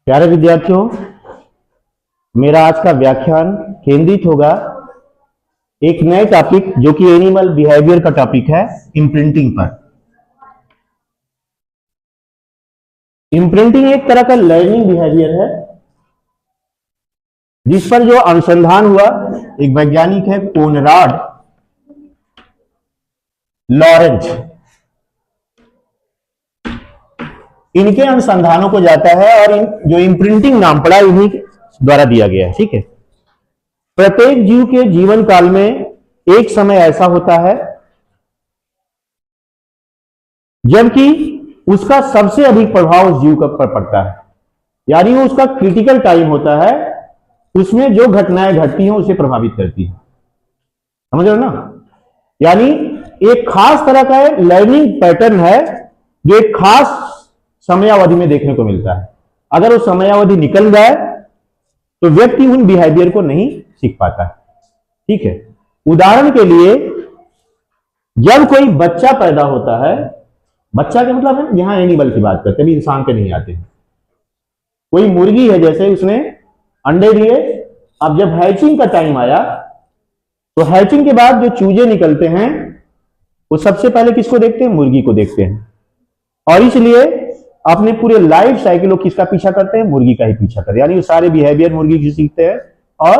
प्यारे विद्यार्थियों, मेरा आज का व्याख्यान केंद्रित होगा एक नए टॉपिक जो कि एनिमल बिहेवियर का टॉपिक है, इम्प्रिंटिंग पर। इम्प्रिंटिंग एक तरह का लर्निंग बिहेवियर है जिस पर जो अनुसंधान हुआ, एक वैज्ञानिक है कोनराड लॉरेंज, इनके अनुसंधानों को जाता है और जो इम्प्रिंटिंग नाम पड़ा इन्हीं द्वारा दिया गया है। ठीक है, प्रत्येक जीव के जीवन काल में एक समय ऐसा होता है जबकि उसका सबसे अधिक प्रभाव उस जीव पर पड़ता है, यानी वो उसका क्रिटिकल टाइम होता है, उसमें जो घटनाएं घटती हैं उसे प्रभावित करती है। समझ रहे हो ना? यानी एक खास तरह का लर्निंग पैटर्न है जो एक खास समयावधि में देखने को मिलता है। अगर वो समयावधि निकल जाए तो व्यक्ति उन बिहेवियर को नहीं सीख पाता है। ठीक है, उदाहरण के लिए जब कोई बच्चा पैदा होता है, बच्चा का मतलब है यहां एनिमल की बात करते हैं, अभी इंसान पे नहीं आते हैं। कोई मुर्गी है, जैसे उसने अंडे दिए, अब जब हैचिंग का टाइम आया तो हैचिंग के बाद जो चूजे निकलते हैं वो सबसे पहले किसको देखते हैं? मुर्गी को देखते हैं। और इसलिए अपने पूरे लाइफ साइकिल वो किसका पीछा करते हैं? मुर्गी का ही पीछा करते हैं। यानी वो सारे बिहेवियर मुर्गी की सीखते हैं और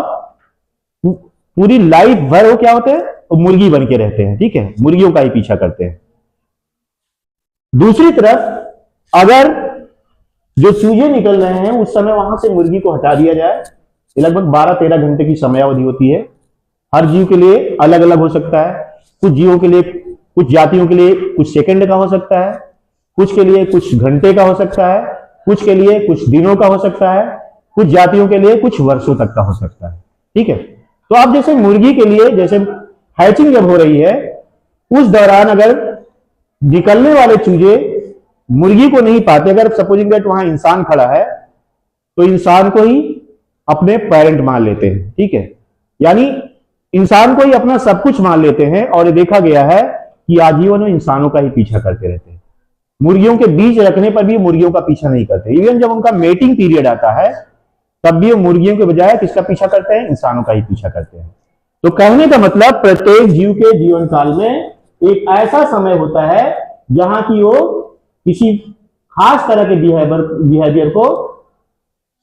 पूरी लाइफ भर वो क्या होते हैं? वो मुर्गी बन के रहते हैं। ठीक है, मुर्गियों का ही पीछा करते हैं। दूसरी तरफ अगर जो चूजे निकल रहे हैं उस समय वहां से मुर्गी को हटा दिया जाए, लगभग 12-13 घंटे की समयावधि होती है। हर जीव के लिए अलग अलग हो सकता है। कुछ जीवों के लिए, कुछ जातियों के लिए कुछ सेकंड का हो सकता है, कुछ के लिए कुछ घंटे का हो सकता है, कुछ के लिए कुछ दिनों का हो सकता है, कुछ जातियों के लिए कुछ वर्षों तक का हो सकता है। ठीक है, तो अब जैसे मुर्गी के लिए, जैसे हैचिंग जब हो रही है उस दौरान अगर निकलने वाले चूजे मुर्गी को नहीं पाते, अगर सपोजिंग दैट वहां इंसान खड़ा है तो इंसान को ही अपने पेरेंट मान लेते हैं। ठीक है, यानी इंसान को ही अपना सब कुछ मान लेते हैं। और ये देखा गया है कि आजीवन इंसानों का ही पीछा करते रहते हैं। मुर्गियों के बीज रखने पर भी मुर्गियों का पीछा नहीं करते। इवन जब उनका मेटिंग पीरियड आता है तब भी वो मुर्गियों के बजाय किसका पीछा करते हैं? इंसानों का ही पीछा करते हैं। तो कहने का मतलब प्रत्येक जीव के जीवन काल में एक ऐसा समय होता है जहां की वो किसी खास तरह के बिहेवियर को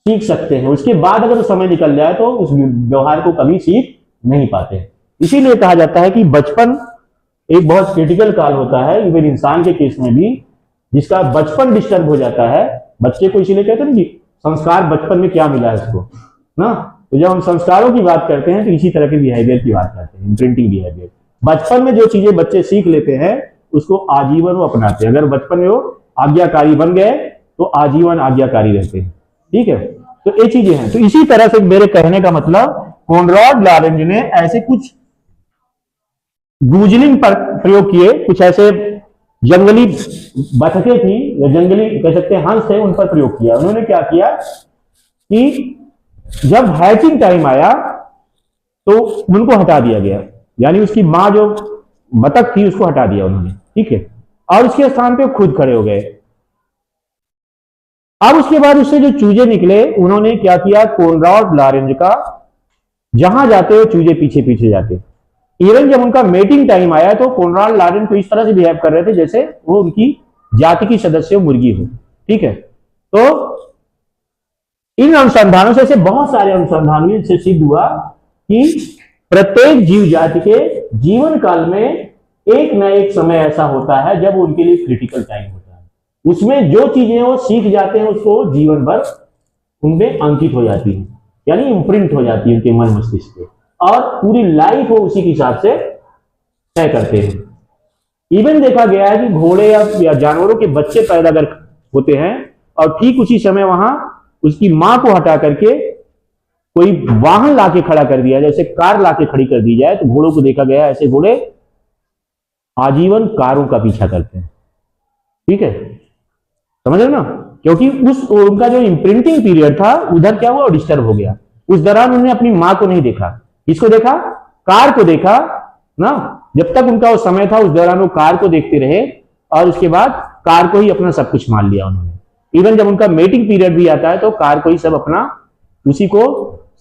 सीख सकते हैं। उसके बाद अगर समय निकल जाए तो उस व्यवहार को कभी सीख नहीं पाते। इसीलिए कहा जाता है कि बचपन एक बहुत क्रिटिकल काल होता है। इवन इंसान के केस में भी जिसका बचपन डिस्टर्ब हो जाता है, बच्चे को इसीलिए कहते हैं कि संस्कार बचपन में क्या मिला है उसको ना। तो जब हम संस्कारों की बात करते हैं तो इसी तरह के बिहेवियर की बात करते हैं, इम्प्रिंटिंग बिहेवियर। बचपन में जो चीजें बच्चे सीख लेते हैं उसको आजीवन वो अपनाते हैं। अगर बचपन में वो आज्ञाकारी बन गए तो आजीवन आज्ञाकारी रहते हैं। ठीक है, तो ये चीजें हैं। तो इसी तरह से मेरे कहने का मतलब कोनराड लॉरेंज ने ऐसे कुछ गूजलिंग पर प्रयोग किए, कुछ ऐसे जंगली बतखें थी या जंगली कह सकते हैं हंस थे, उन पर प्रयोग किया। उन्होंने क्या किया कि जब हैचिंग टाइम आया तो उनको हटा दिया गया, यानी उसकी मां जो बतख थी उसको हटा दिया उन्होंने। ठीक है, और उसके स्थान पे खुद खड़े हो गए। अब उसके बाद उससे जो चूजे निकले उन्होंने क्या किया? कोनराड लॉरेंज का जहां जाते हो चूजे पीछे पीछे जाते। इवन जब उनका मेटिंग टाइम आया तो कोनराड लॉरेंज तो इस तरह से बिहेव कर रहे थे जैसे वो उनकी जाति की सदस्य मुर्गी हो। ठीक है, तो इन अनुसंधानों से बहुत सारे अनुसंधानों से सिद्ध हुआ कि प्रत्येक जीव जाति के जीवन काल में एक न एक समय ऐसा होता है जब उनके लिए क्रिटिकल टाइम होता है। उसमें जो चीजें वो सीख जाते हैं उसको जीवन भर उनमें अंकित हो जाती है, यानी इम्प्रिंट हो जाती है उनके मन मस्तिष्क पे, और पूरी लाइफ वो उसी के हिसाब से तय करते हैं। इवन देखा गया है कि घोड़े या जानवरों के बच्चे पैदा अगर होते हैं और ठीक उसी समय वहां उसकी मां को हटा करके कोई वाहन लाके खड़ा कर दिया, जैसे कार लाके खड़ी कर दी जाए, तो घोड़ों को देखा गया ऐसे घोड़े आजीवन कारों का पीछा करते हैं। ठीक है, समझ रहे ना? क्योंकि उनका जो इम्प्रिंटिंग पीरियड था उधर क्या हुआ? डिस्टर्ब हो गया। उस दौरान उन्होंने अपनी मां को नहीं देखा। किसको देखा? कार को देखा ना। जब तक उनका वो समय था उस दौरान वो कार को देखते रहे और उसके बाद कार को ही अपना सब कुछ मान लिया उन्होंने। इवन जब उनका मेटिंग पीरियड भी आता है तो कार को ही सब अपना उसी को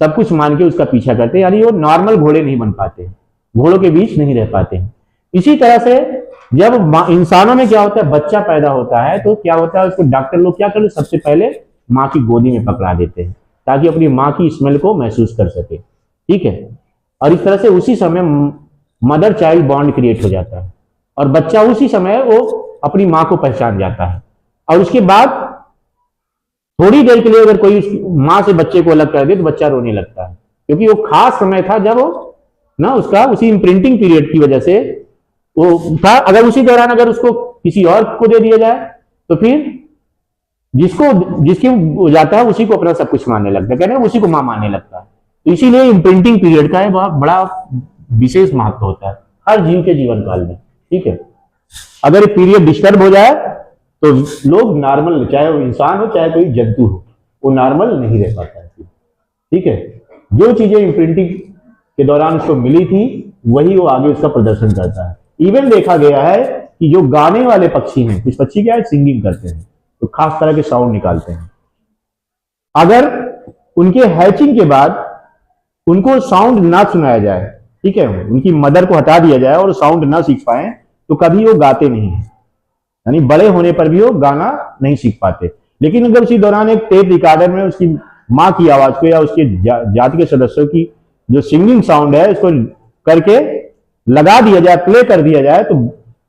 सब कुछ मान के उसका पीछा करते हैं, यानी वो नॉर्मल घोड़े नहीं बन पाते, घोड़ों के बीच नहीं रह पाते हैं। इसी तरह से जब इंसानों में क्या होता है, बच्चा पैदा होता है तो क्या होता है, उसको डॉक्टर लोग क्या करते, सबसे पहले माँ की गोदी में पकड़ा देते हैं ताकि अपनी माँ की स्मेल को महसूस कर सके, ठीक है। और इस तरह से उसी समय मदर चाइल्ड बॉन्ड क्रिएट हो जाता है और बच्चा उसी समय वो अपनी माँ को पहचान जाता है। और उसके बाद थोड़ी देर के लिए अगर कोई माँ से बच्चे को अलग कर दे तो बच्चा रोने लगता है, क्योंकि वो खास समय था जब वो ना उसका उसी इम्प्रिंटिंग पीरियड की वजह से वो था। अगर उसी दौरान अगर उसको किसी और को दे दिया जाए तो फिर जिसकी हो जाता है उसी को अपना सब कुछ मानने लगता है, कहते हैं उसी को मां मानने लगता है। तो इसीलिए इम्प्रिंटिंग पीरियड का बहुत बड़ा विशेष महत्व होता है हर जीव के जीवन काल में, ठीक है। अगर ये पीरियड डिस्टर्ब हो जाए तो लोग नॉर्मल, चाहे वो इंसान हो चाहे कोई जंतु हो, वो नॉर्मल नहीं रह पाता है, ठीक है। जो चीजें इम्प्रिंटिंग के दौरान उसको मिली थी वही वो आगे उसका प्रदर्शन करता है। इवन देखा गया है कि जो गाने वाले पक्षी हैं, कुछ पक्षी क्या है सिंगिंग करते हैं तो खास तरह के साउंड निकालते हैं, अगर उनके हैचिंग के बाद उनको साउंड ना सुनाया जाए, ठीक है, उनकी मदर को हटा दिया जाए और साउंड ना सीख पाए तो कभी वो गाते नहीं है, यानी बड़े होने पर भी वो गाना नहीं सीख पाते। लेकिन अगर उसी दौरान एक टेप रिकॉर्डर में उसकी माँ की आवाज को या उसके जाति के सदस्यों की जो सिंगिंग साउंड है उसको करके लगा दिया जाए, प्ले कर दिया जाए, तो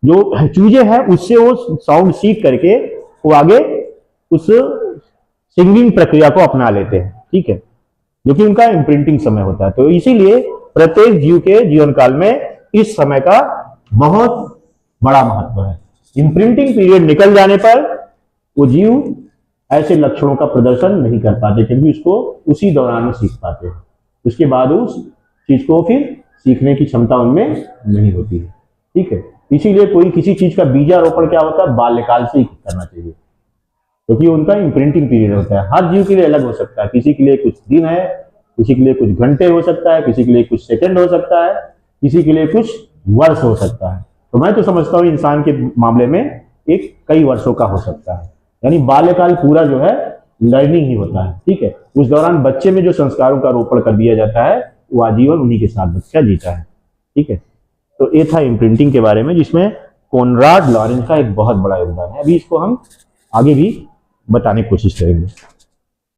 जो चूजे हैं उससे वो साउंड सीख करके वो आगे उस सिंगिंग प्रक्रिया को अपना लेते हैं, ठीक है, जो कि उनका इम्प्रिंटिंग समय होता है। तो इसीलिए प्रत्येक जीव के जीवन काल में इस समय का बहुत बड़ा महत्व है। इम्प्रिंटिंग पीरियड निकल जाने पर वो जीव ऐसे लक्षणों का प्रदर्शन नहीं कर पाते, क्योंकि उसको उसी दौरान में सीख पाते हैं, उसके बाद उस चीज को फिर सीखने की क्षमता उनमें नहीं होती है, ठीक है। इसीलिए कोई किसी चीज का बीजारोपण क्या होता है, बाल्यकाल से ही करना चाहिए, क्योंकि उनका इम्प्रिंटिंग पीरियड होता है। हर जीव के लिए अलग हो सकता है, किसी के लिए कुछ दिन है, किसी के लिए कुछ घंटे हो सकता है, किसी के लिए कुछ सेकंड हो सकता है, किसी के लिए कुछ वर्ष हो सकता है। तो मैं तो समझता हूँ इंसान के मामले में एक कई वर्षों का हो सकता है, यानी बाल्यकाल पूरा जो है लर्निंग ही होता है, ठीक है। उस दौरान बच्चे में जो संस्कारों का रोपण कर दिया जाता है वो आजीवन उन्हीं के साथ बच्चा जीता है, ठीक है। तो ये था इम्प्रिंटिंग के बारे में, जिसमें कोनराड लॉरेंस का एक बहुत बड़ा योगदान है। अभी इसको हम आगे भी बताने की कोशिश करेंगे।